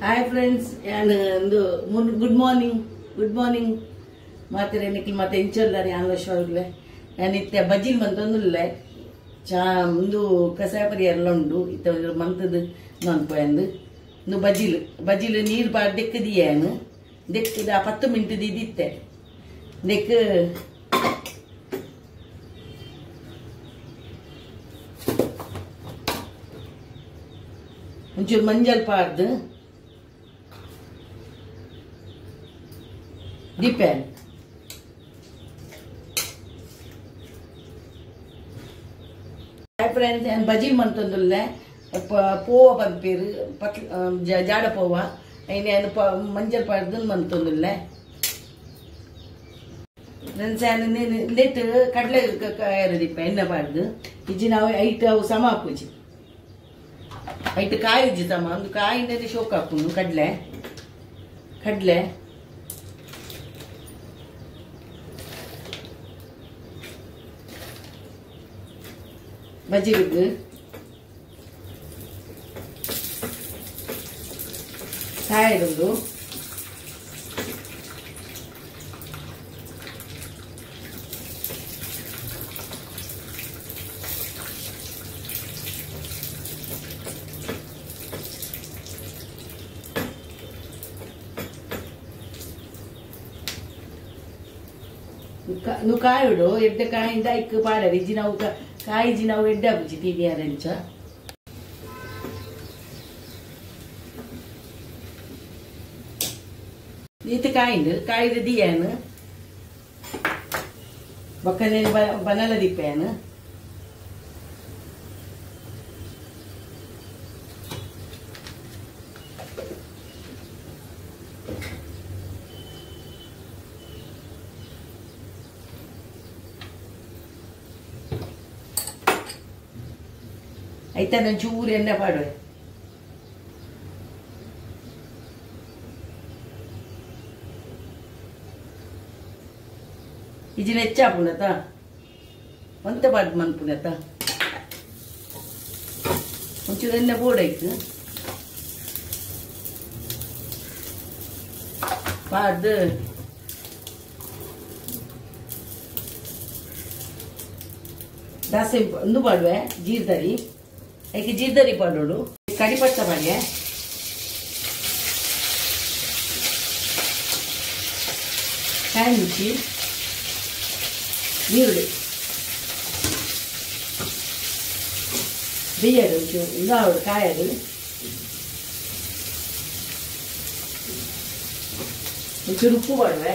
Hi friends ಒಂದು good morning ಮಾತಿರ Nikhil ಮತ್ತೆ ಇಂಚಲ್ಲಾರಿ ಆನ್ಲೋಶ್ವಾಗ್ಲೆ ನಾನು ಇತ್ತೆ ಬಜ್ಜಿಲ್ ಬಂತೊಂದುಲ್ಲೆ ಚಾ ಒಂದು ಕಸಾಯ ಪರಿಯಲ್ಲ ಉಂಡು ಇತ್ತ ಒಂದು ಮಂತದ ನೋನ್ಪೋಯಂದು ಒಂದು ಬಜ್ಜಿಲ್ ನೀರು ಬಾ ದೆಕ್ಕದಿಯಾನು ದೆಕ್ಕದ 10 ಮಿನಿಟ್ ಇದಿತ್ತೆ ದೆಕ್ಕ ಒಂಚೂರು ಮಂಜಲ್ ಪಾರ್ದು ದೀಪೇನ್ ಹಾಯ್ ಫ್ರೆಂಡ್ಸ್ ನಾನು ಬಜ್ಜಿ ಮಂತೊಂದುಲ್ಲೆ ಪೋವ ಬಂದ್ಪೇರು ಜಾಡ ಪೋವ ಐನು ಮಂಜಲ್ ಪಾಡ್ದು ಮಂತೊಂದುಲ್ಲೆ ಫ್ರೆಂಡ್ಸ್ ಲೇಟ್ ಕಡಲೆ ದೀಪ ಎಣ್ಣೆ ಪಾಡ್ದು ಇಜ್ಜಿ ನಾವು ಐಟ್ ಅವು ಸಮ ಹಾಕುಜಿ ಐಟ್ ಕಾಯಿ ಇಜ್ಜಿ ಸಮ ಒಂದು ಕಾಯಿನ ಶೋಕ್ ಹಾಕುನು ಕಡ್ಲೆ ಬಜ್ಜಿಗೆ ಕಾಯಿಡುವುದು నువ్వు కాయుడు ఎడ్డ కాయింద ఇక్కు పాడారు ఇజ్జి ನಾವು ಕಾಯಿಜಿ ನಾವು ಎಡ್ಡ ಬುಜಿ ತಿದಿಯಾರಂಚ ಈತ ಕಾಯಿದ ದಿಯಾನು ಬಕ್ಕನೆ ಬನಲ ದಿಪ್ಪಾನು ಐತ ಚೂರು ಎಣ್ಣೆ ಪಾಡುವೆ ಇಜಿನ ಹೆಚ್ಚಾಪುನತ ಒಂತ ಪಾಡ್ ಮನ್ಪುನತ ಒಂಚೂರು ಎಣ್ಣೆ ಬೋಡಾಯ್ತು ಪಾಡ್ದು ದಾಸೆ ಒಂದು ಪಾಡುವೆ ಜೀರ್ದರಿ ಐಕೆ ಜೀರ್ದರಿ ಪಾಡೋಡು ಕಡಿಪತ್ತ ಪಾಡ್ಯ ಕಾಯಿ ಮುಚ್ಚಿ ನೀರುಳ್ಳಿ ಬಿಯ್ಯಡು ಒಂಚೂರು ಇದಾವಡು ಕಾಯಡು ಒಂಚೂರು ಉಪ್ಪು ಪಾಡುವೆ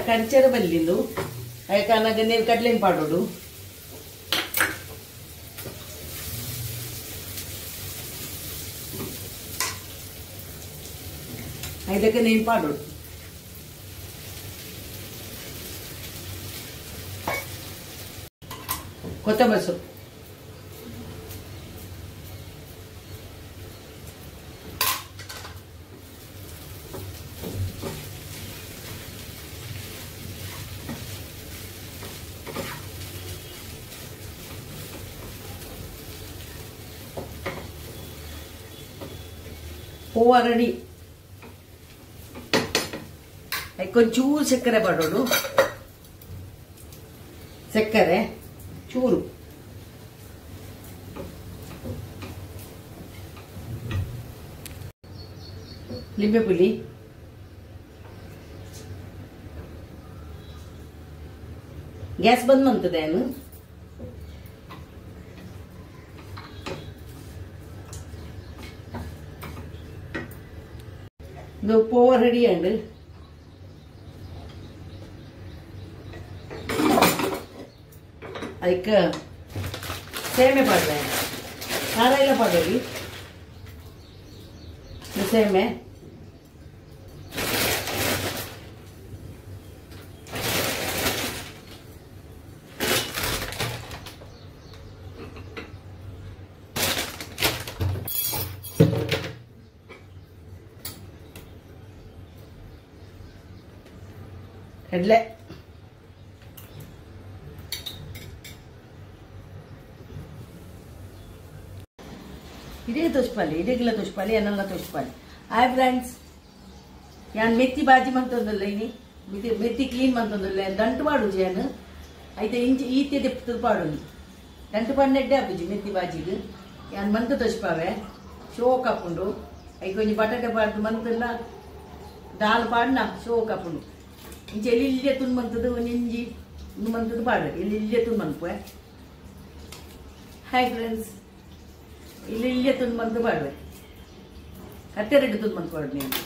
ಕಂಚರ ಬಲ್ಲಿಂದು ಅದಕ್ಕೆ ನೀರು ಕಡ್ಲೆನ್ ಪಾಡೋಡು ಇದಕ್ಕೆ ನೀರು ಪಾಡೋಡು ಕೊತ್ತಂಬರಿ ಸೊಪ್ಪು ಹೂವು ರೆಡಿ ಅದಕ್ಕೊಂಚೂರು ಸಕ್ಕರೆ ಪಡೋಡು ಸಕ್ಕರೆ ಚೂರು ಲಿಂಬೆ ಪುಳಿ ಗ್ಯಾಸ್ ಬಂದ್ ಮಾಡ್ತದೇನು ಇದು ಪೋವ ರೆಡಿ ಅಂಡು ಅದಕ್ಕೆ ಸೇಮೆ ಪಾಡ್ರೆ ಖಾರ ಎಲ್ಲ ಪಾಡೋರಿ ಸೇಮೆ ಕಡಲೆ ಇಡೀ ತೋಚ್ಪಾಲಿ ಇಡೀಗಿಲ್ಲ ತೋಚ್ಪಾಲಿ ಅನ್ನಲ್ಲ ತೋಚ್ಪಾಲಿ ಹಾಯ್ ಫ್ರೆಂಡ್ಸ್ ಯಾನ್ ಮೆತ್ತಿ ಬಾಜಿ ಮಂತೊಂದಲ್ಲ ಇನಿ ಮೆತ್ತಿ ಕ್ಲೀನ್ ಮಂತೊಂದಲ್ಲ ದಂಟು ಪಾಡು ಏನು అయితే ఈతే తిప్పుతుంది పాడు దంటు పడినట్టే అప్పుజి మెత్తి బాజీకి యాన్ మంత తోచిపావే షో కప్పుండు అవి కొంచెం బటాటా పాడు మంతున్న దాల్ పాడిన షో కప్పుండు ఇంಚ ఎల్లి తున్ మంతదు నింజి మంతదు పాడు ఎల్లి తున్ మన్పే హాయ్ ఫ్రెండ్స్ ఎల్లి తున్ మంతు పాడుವೆ ಕತ್ತೆರೆಡ್ಡು ತುನ್ ಮಂತ್ ಪಾಡು ನೀನು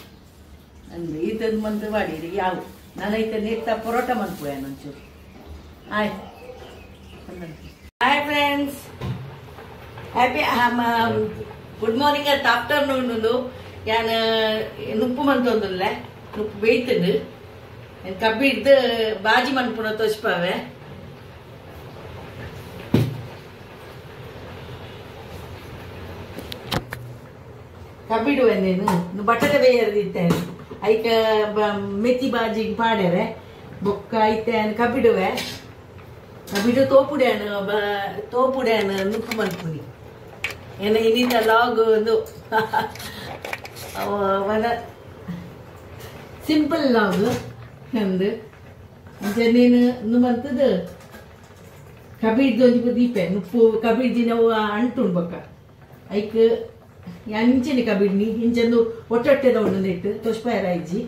ಅಂದ್ರೆ ಈ ತುನ್ ಮಂತ್ ಪಾಡಿರಿ ಯಾವ ನಾನೈತೆ ನೆತ್ತ paratha ಮನ್ಪೋಯ ನಂಚೂರು Hi. Hi friends. Happy good morning at afternoon. Yan nuppu mantondulle. Nuppu beitadu. En kabiddu baji manpuna tochpave. Kabidu endenu. Nu batate veyardittene. Aika methi baji paadere. Bokka aitene kabiduve. Kabidu topudana nuppu manpuni ena inita log undu avana simple log endu janenu numantadu kabid donji dipe nuppu kabid dina antun bokka aik yanchini kabid ni hinjandu ottatte da undu nettu toshpara iji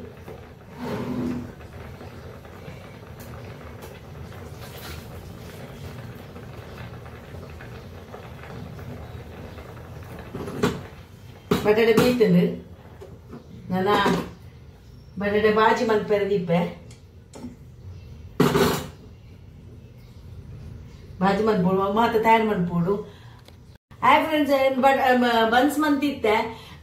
ಬಟಾಟೆ ಬೇಯ್ತಂದು ನಾನು ಬಟಾಟೆ ಬಾಜಿ ಮಲ್ಪೆರೆ ದೀಪೆ ಬಾಜಿ ಮಲ್ಪೋಡು ಮಾತ್ರ ತಯಾರು ಮಲ್ಪೋಡು hi friends buns ಮಂತಿತ್ತೆ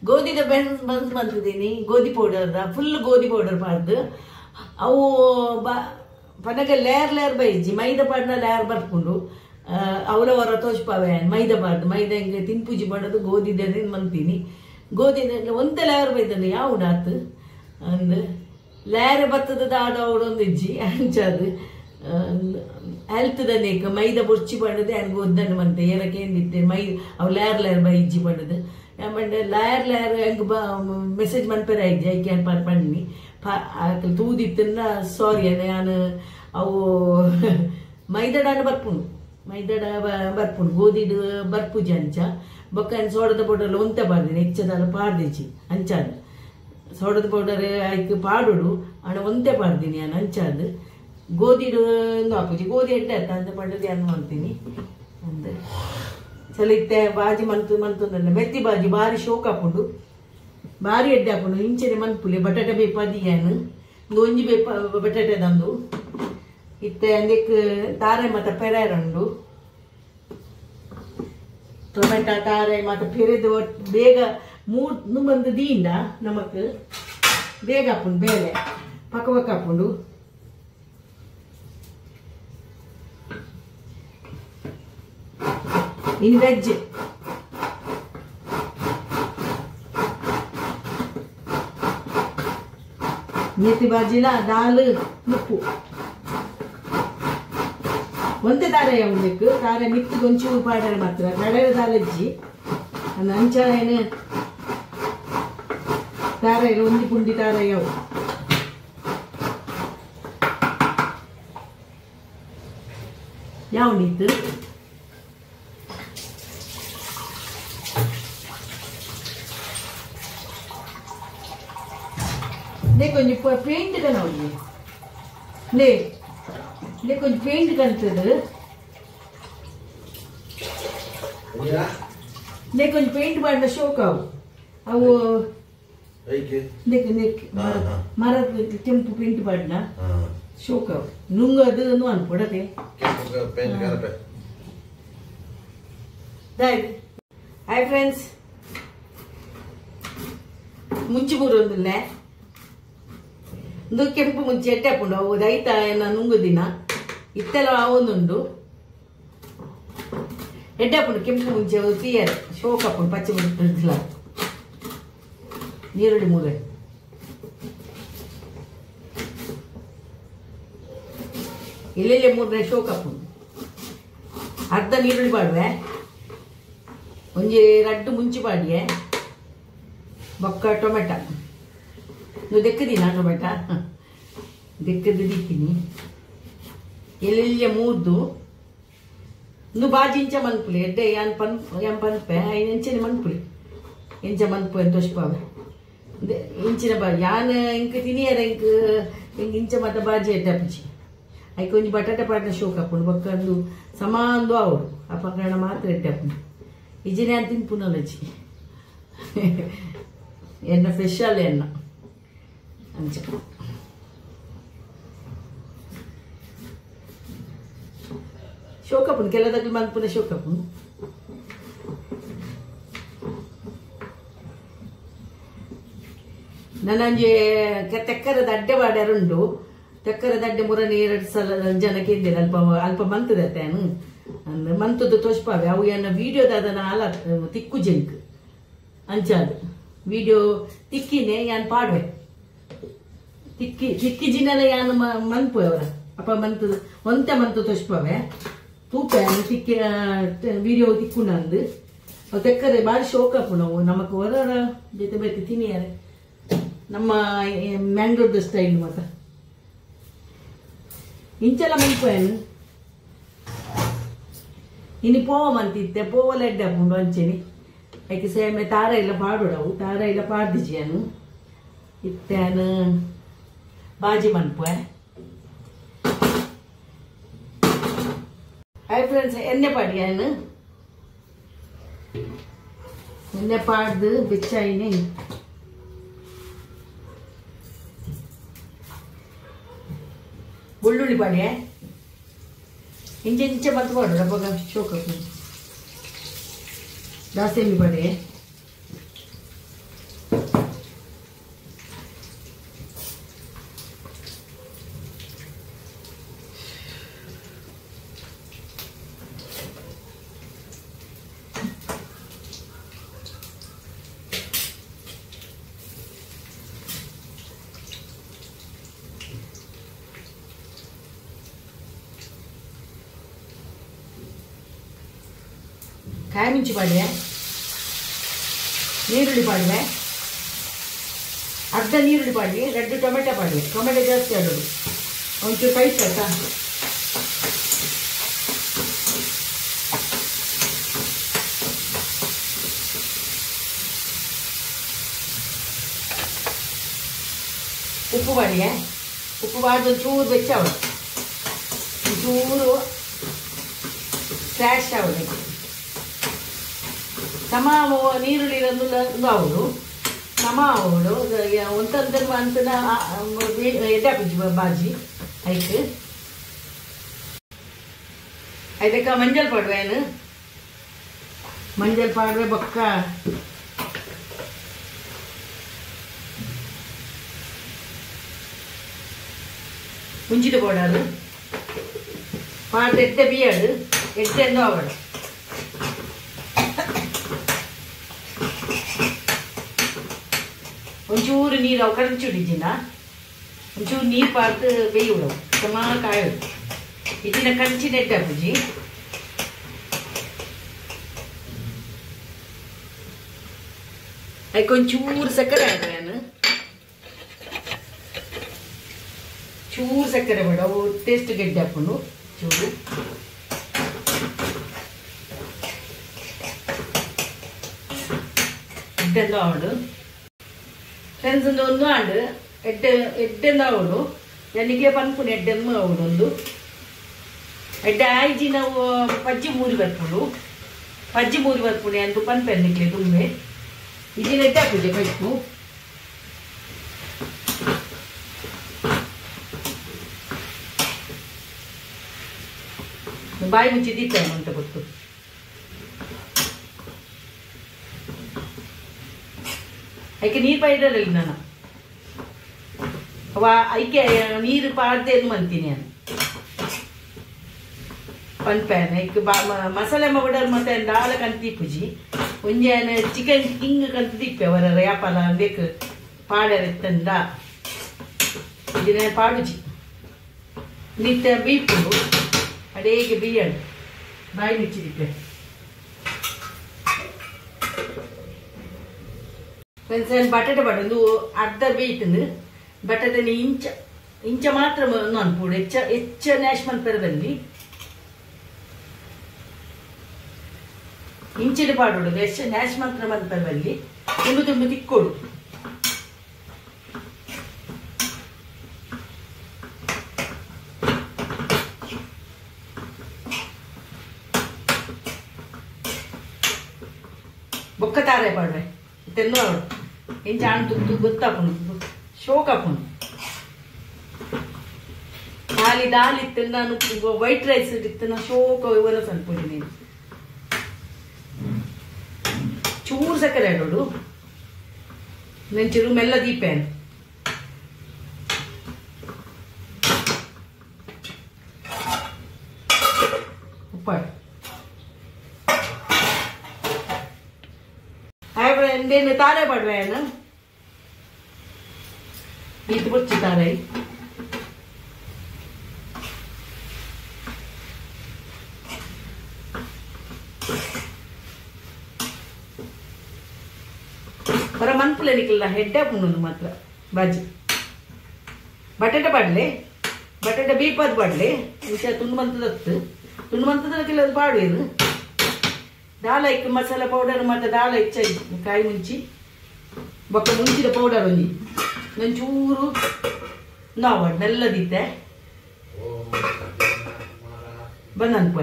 ಗೋಧಿದ buns ಮಂತಿದ್ದೀನಿ ಗೋಧಿ powder full ಗೋಧಿ powder ಮಾಡ್ದು ಅವು ಪನಗ layer ಬೈಜಿ ಮೈದಾ ಪಾಡ್ನ layer ಬರ್ಕೊಂಡು ಅವಳ ಹೊರ ತೋಚ್ಪಾವೆ ಮೈದಾ ಬಾರ್ದು ಮೈದಾ ಹಿಂಗೆ ತಿನ್ಪೂಜಿ ಮಾಡೋದು ಗೋಧಿದ ಮಂತೀನಿ ಗೋಧಿ ಒಂದೇ ಲೇಯರ್ ಬೈತಾನೆ ಯಾವ ಉಡಾತು ಅಂದು ಲೇಯರ್ ಬತ್ತದ ಆಡೋಡೊಂದು ಇಜ್ಜಿ ಅಂಚದು ಹೆಲ್ತ್ ದನೇಕ ಮೈದಾ ಬೊರ್ಚಿ ಪಡದು ಯಾರು ಗೊದ್ದನ್ನು ಮಂತೆ ಏನಕ್ಕೆ ಏನಿತ್ತೆ ಅವು ಲೇಯರ್ ಬೈ ಇಜ್ಜಿ ಪಡದು ಆಮೇಲೆ ಲೇಯರ್ ಹೆಂಗೆ ಮೆಸೇಜ್ ಮನ್ಪೇರೆ ಇಜ್ಜಿ ಐ ಕ್ಯಾನ್ ಪಣ್ಣಿ ತೂದಿತ್ತನ್ನ ಸಾರಿ ನಾನು ಅವು ಮೈದಾಡ ಬರ್ಪುಂಡು ಮೈದಾಡ ಬರ್ಪುಂಡು ಗೋಧಿಡು ಬರ್ಪುಜಿ ಅಂಚ ಬೊಕ್ಕ ಸೋಡದ ಪೌಡರ್ ಒಂತ ಪಾಡ್ದೇನೆ ಹೆಚ್ಚದಾಲ ಪಾಡ್ದಿಚ್ಚಿ ಅಂಚಾದ ಸೋಡದ ಪೌಡರ್ ಆಯ್ಕೆ ಪಾಡುಡು ಅಣ್ಣ ಒಂತೆ ಪಾಡ್ತೀನಿ ನಾನು ಅಂಚಾದ ಗೋಧಿಡು ಹಾಕುಜಿ ಗೋಧಿ ಎಡ್ಡೆ ಅಂತ ಅಂತ ಪಡ್ಡದು ಏನು ಮಾಡ್ತೀನಿ ಅಂದೆ ಸಲಿತ್ತೆ ಬಾಜಿ ಮಂತಂದ್ರೆ ಮೆತ್ತಿ ಬಾಜಿ ಭಾರಿ ಶೋಕ್ ಹಾಕೊಂಡು ಭಾರಿ ಎಡ್ಡೆ ಹಾಕೊಂಡು ಇಂಚನೆ ಮನ್ಪುಲಿ ಬಟಾಟೆ ಬೇಪದಿ ಏನು ಒಂಜಿ ಬಟಾಟೆ ತಂದು ಇತ್ತೆ ಅದಕ್ಕೆ ತಾರೆ ಮತ್ತು ಪೆರೇರಂಡು ಟೊಮೆಟೊ ತಾರೆ ಮತ್ತು ಪೆರೆದು ಬೇಗ ಮೂರು ಬಂದು ದೀಂಡ ನಮಕ್ ಬೇಗ ಹಾಕೊಂಡು ಬೇಳೆ ಪಕ್ಕ ಹಾಕೊಂಡು ಇನ್ನು ವೆಜ್ मेथी भाजीला दाल उप्पु ಒಂದೇ ತಾರೆ ಯಾವಬೇಕು ತಾರೆ ಮಿಕ್ಸ್ ಗೊಂಚೂರು ಪಾಡರೆ ಮಾತ್ರ ಕಡಲೆ ದಾಲಜ್ಜಿ ಅಂಚ ಏನು ತಾರೆ ಒಂದಿ ಪುಂಡಿ ತಾರೆ ಯಾವ ಯಾವ ನಿತ್ತು కొంచెం పెయింట్ కనవుడి లే కొంచెం పెయింట్ కనుతుంది లే కొంచెం పెయింట్ పడిన షో కావు అవు మర ಕೆಂಪು ಪೇಂಟ್ ಪಡಿನ ಶೋ ಕಾವು ನುಂಗದು ಅನ್ಕೊಡತೆ ಹಾಯ್ ಫ್ರೆಂಡ್ಸ್ ಮುಂಚೆ ಬರೋದಿಲ್ಲ ಕೆಂಪು ಮುಂಚೆ ಎಟ್ಟೆಪ್ಪುಂಡು ಅವು ದೈತ ನುಂಗುದಿನ ಇತ್ತೆಲ್ಲ ಅವೊಂದುಂಡು ಎಡ್ಡೆಪ್ಪುಂಡು ಕೆಂಪು ಮುಂಚೆ ತೀಯರೆ ಶೋಕಪ್ಪುಂಡು ಪಚ್ಚೆ ಬಿಟ್ಟಿಲ್ಲ ನೀರುಳ್ಳಿ ಮೂಲೆ ಎಲ್ಲೆಲ್ಲೆ ಮೂರನೇ ಶೋಕಪ್ಪು ಅರ್ಧ ನೀರುಳ್ಳಿ ಪಾಡುವೆ ಒಂಜಿ ರಡ್ಡು ಮುಂಚಿ ಪಾಡಿಯೆ ಬೊಕ್ಕ ಟೊಮೆಟ ನೀವು ದೆಕ್ಕದಿನ ಟೊಮೆಟ ದೆಕ್ಕದು ದಿಕ್ಕಿನಿ ಎಲ್ಲೆಲ್ಲೆ ಮೂರ್ದು ಇನ್ನು ಬಾಜಿ ಇಂಚ ಮನ್ಪುಲಿ ಎಡ್ಡೆ ಯಾನ್ ಪನ್ಪೆ ಎಂಚನೆ ಮನ್ಪುಲಿ ಎಂಚ ಮನ್ಪು ಅಂತ ತೋಷ್ಪಾವೆ ಇಂಚಿನ ಬಾಜಿ ಯಾನ್ ಇಂಕ ತಿನಿಯರ ಇಂಕ ಇಂಚ ಮತ್ತ ಬಾಜಿ ಎಡ್ಡೆ ಅಪ್ಪಚಿ ಐಕೆ ಒಂಜಿ ಬಟಾಟೆ ಪಾಡ್ನ ಶೋಕ್ ಹಾಕೊಂಡು ಬೊಕ್ಕಂದು ಸಮಾಂದು ಅವಡು ಅಪಕರಣ ಮಾತ್ರ ಎಡ್ಡೆ ಅಪ್ಪು ಇಜಿನೇ ಅಂತ ತಿನ್ಪುನಲಜಿ ಎನ್ನ ಸ್ಪೆಷಲ್ ಎನ್ನ ಅಂಚ ಶೋಕಪ್ಪು ಕೆಲದಕ್ಕೆ ಮನ್ಪುನ ಶೋಕಪ್ಪು ನನ್ನಂಜೆ ತೆಕ್ಕರದ ಅಡ್ಡೆ ಬಾಡ್ಯಾರುಂಡು ತೆಕ್ಕರದ ಅಡ್ಡೆ ಮುರನೆ 2 ಸಲ ಜನ ಕೇಳಿದೆ ಅಲ್ಪ ಅಲ್ಪ ಮಂತದತ್ತೇನು ಅಂದ್ರೆ ಮಂತದ್ದು ತೋಷ್ಪಾವೆ ಅವು ಏನ ವಿಡಿಯೋದ ಅದನ್ನ ಆಲ ತಿಕ್ಕು ಜಂಕ್ ಅಂಚಾದು ವಿಡಿಯೋ ತಿಕ್ಕಿನೇ ಯಾನ್ ಪಾಡ್ವೆ ತಿಕ್ಕಿ ಜಿನಲ ಯಾನ್ ಮನ್ಪು ಅವರ ಅಪ್ಪ ಮಂತದ ಒಂತ ಮಂತ ತೋಷ್ಪಾವೆ ತೂಪ ತಿಕ್ಕಿ ವಿಡಿಯೋ ತಿಕ್ಕೊಂಡಂದು ತೆಕ್ಕರೆ ಬಾರಿ ಶೋಕಪ್ಪು ನಾವು ನಮಕ್ ಹೊರ ಜೊತೆ ಬೇಕು ತಿನಿಯಾರೆ ನಮ್ಮ ಮ್ಯಾಂಗ್ಳೂರ್ದು ಸ್ಟೈಲ್ ಮಾತ ಇಂಚೆಲ್ಲ ಮನ್ಪೇನು ಇನ್ನು ಪೋವ ಮಂತಿತ್ತೆ ಪೋವಲ ಎಡ್ಡೆ ಹಾಕೊಂಡು ಅಂಚೆನಿ ಯಾಕೆ ಸೇಮೆ ತಾರ ಎಲ್ಲ ಪಾಡೋಡವು ತಾರ ಎಲ್ಲ ಪಾಡ್ದಿಜಿಯನು ಇತ್ತೇನು ಬಾಜಿ ಮನ್ಪೆ ಹಾಯ್ ಫ್ರೆಂಡ್ಸ್ ಎಣ್ಣೆ ಪಾಡಿಯಾನು ಎಣ್ಣೆ ಪಾಡ್ದು ಬೆಚ್ಚಾಯಿನಿ ಬೆಳ್ಳುಳ್ಳಿ ಪಾಡಿಯ ಇಂಚೆ ಮದ್ದು ಪಾಡು ಡಬ್ಬಗ ಶೋಕಪ್ಪು ದಾಸೇಮಿ ಪಾಡಿಯ ಕಾಯಿ ಮುಂಚಿ ಪಾಡಿವೆ ನೀರುಳ್ಳಿ ಪಾಡಿವೆ ಅರ್ಧ ನೀರುಳ್ಳಿ ಪಾಡಿವೆ 2 ಟೊಮೆಟೊ ಪಾಡಿವೆ ಟೊಮೆಟೊ ಜಾಸ್ತಿ ಆಡೋದು ಒಂಚೂರು ಕೈ ಆಯ್ತಾ ಉಪ್ಪು ಪಾಡಿವೆ ಉಪ್ಪು ಪಾಡ್ದು ಒಂಚೂರು ಬೆಚ್ಚ ಒಂಚೂರು ಸ್ಕ್ರ್ಯಾಶ್ ಆಗೋದು ಸಮ ನೀರುಳ್ಳಿ ಅವರು ಸಮ ಅವಳು ಒಂತಂತ ಅಂತನ ಎಡ್ಡಾಪಿಜಿ ಬಾಜಿ ಐಕ್ ಅದಕ್ಕ ಮಂಜಲ್ ಪಾಡ್ವೇನು ಮಂಜಲ್ ಪಾಡ್ವೆ ಬೊಕ್ಕ ಮುಂಚಿದ ಪೌಡರ್ ಪಾಡ್ದು ಎಡ್ಡೆ ಬಿಯಡು ಎಡ್ಡೆಂದು ಅವಳು ಒಂಚೂರು ನೀರು ಅವು ಕಡಂಚುಡಿಜಿನ ಒಂಚೂರು ನೀರು ಪಾರ್ದು ಬೇಯುಡು ಸಮ ಕಾಯೋದು ಇದನ್ನ ಕಂಚಿನ ಎಡ್ಡಾಪುಜಿ ಅದಕ್ಕೆ ಒಂಚೂರು ಸಕ್ಕರೆ ಹಾಕ್ರೆ ನಾನು ಚೂರು ಸಕ್ಕರೆ ಬೇಡ ಅವು ಟೇಸ್ಟ್ ಗೆಡ್ಡೆ ಹಾಕೊಂಡು ಚೂರು ಎಡ್ಡೆಂದು ಅವಳು ಫ್ರೆಂಡ್ಸ್ ಒಂದು ಆಂಡು ಎಡ್ಡೆಂದು ಅವಳು ನನಗೆ ಪನ್ಪುನ ಎಡ್ಡೆಂದು ಅವಳು ಒಂದು ಎಡ್ಡೆ ಆಯ್ಜಿ ನಾವು ಪಜ್ಜಿ ಮೂರಿ ಬರ್ಪುಣೆ ಅಂತ ಪನ್ಪೆನ್ನಿಕ್ಲೆ ತುಂಬೆ ಇದಿನ ಎಡ್ಡೆ ಹಾಕುಜೆ ಕಟ್ಟು ಬಾಯಿ ಮುಚ್ಚಿ ದೀಪಾವಳಿ ಅಂತ ಗೊತ್ತು ಐಕೆ ನೀರು ಪಾಯ್ದಲ್ಲ ನಾನು ಐಕೆ ನೀರು ಪಾಡ್ದೆ ಮಂತೀನಿ ನಾನು ಪನ್ಪೇನ್ ಐಕ್ ಮಸಾಲೆ ಮಗಡರ್ ಮತ್ತೆ ದಾಲ ಕಂತಿ ಪೂಜಿ ಒಂಜಾನ ಚಿಕನ್ ಕಿಂಗ್ ಕಂತ ದಿಪ್ಪೆ ಅವರ ವ್ಯಾಪಾರ ಬೇಕು ಪಾಡರೆತ್ತಂದ ಇದನ್ನ ಪಾಡುಜಿ ನಿತ್ಯ ಬೀಪು ಅಡೇಗೆ ಬೀಯಡು ಬಾಯಿ ಮುಚ್ಚಿದಿಪ್ಪೆ ಒಂದ್ಸಲ ಬಟಾಟೆ ಒಂದು ಅರ್ಧ ಬೇಯ್ತಂದು ಬಟಾಟೆ ಇಂಚ ಮಾತ್ರ ಅನ್ಪೂಡು ಹೆಚ್ಚ ನ್ಯಾಷನಲ್ ಪರದಲ್ಲಿ ಇಂಚಿನ ಪಾಡೋಡು ಹೆಚ್ಚ ನ್ಯಾಷನಲ್ ಪರದಲ್ಲಿ ತುಂಬು ತಿಕ್ಕೋಡು ಬೊಕ್ಕ ತಾರೆ ಪಾಡ್ರೆ ತೆನ್ನು ಇಂಚ ಹಣ್ಣು ತುತ್ತು ಗೊತ್ತಾಪುನು ಶೋಕ್ ಹಾಪುನು ದಾಲ್ ಇತ್ತು ನಾನು ವೈಟ್ ರೈಸ್ ಇತ್ತು ನಾ ಶೋಕ ಇವನ್ನ ಅನ್ಪುಡಿ ನೀನು ಚೂರು ಸಕ್ಕರೆ ಆಡೋಡು ನೆಂಚೂರು ಮೆಲ್ಲ ದೀಪೇನು ಉಪ್ಪಾಡು ಎಂದೇನು ತಾರೆ ಪಡ್ವೇನು ಇದು ಬುಚ್ಚಿ ತಾರೆ ಹೊರ ಮನ್ಪುಲೆ ನಿಕ್ಕಿಲ್ಲ ಹೆಡ್ಡೆ ಪುಣ್ಣು ಮಾತ್ರ ಬಾಜಿ ಬಟಾಟೆ ಪಾಡ್ಲೆ ಬಟಾಟೆ ಬೀಪದ್ ಪಾಡ್ಲೆ ವಿಷಯ ತುಂಡು ಮಂತದಕ್ಕಿಲ್ಲ ಅದು ಪಾಡುವೇನು ದಾಲ್ ಐಕ್ ಮಸಾಲ ಪೌಡರ್ ಮತ್ತೆ ದಾಲ್ ಹೆಚ್ಚಾಗಿ ಕಾಯಿ ಮುಂಚಿ ಬೊಕ್ಕ ಮುಂಚಿದ ಪೌಡರ್ ಒಂಚೂರು ನಾವು ನೆಲ್ಲದಿತ್ತೆ ಬಂದನ್ಪ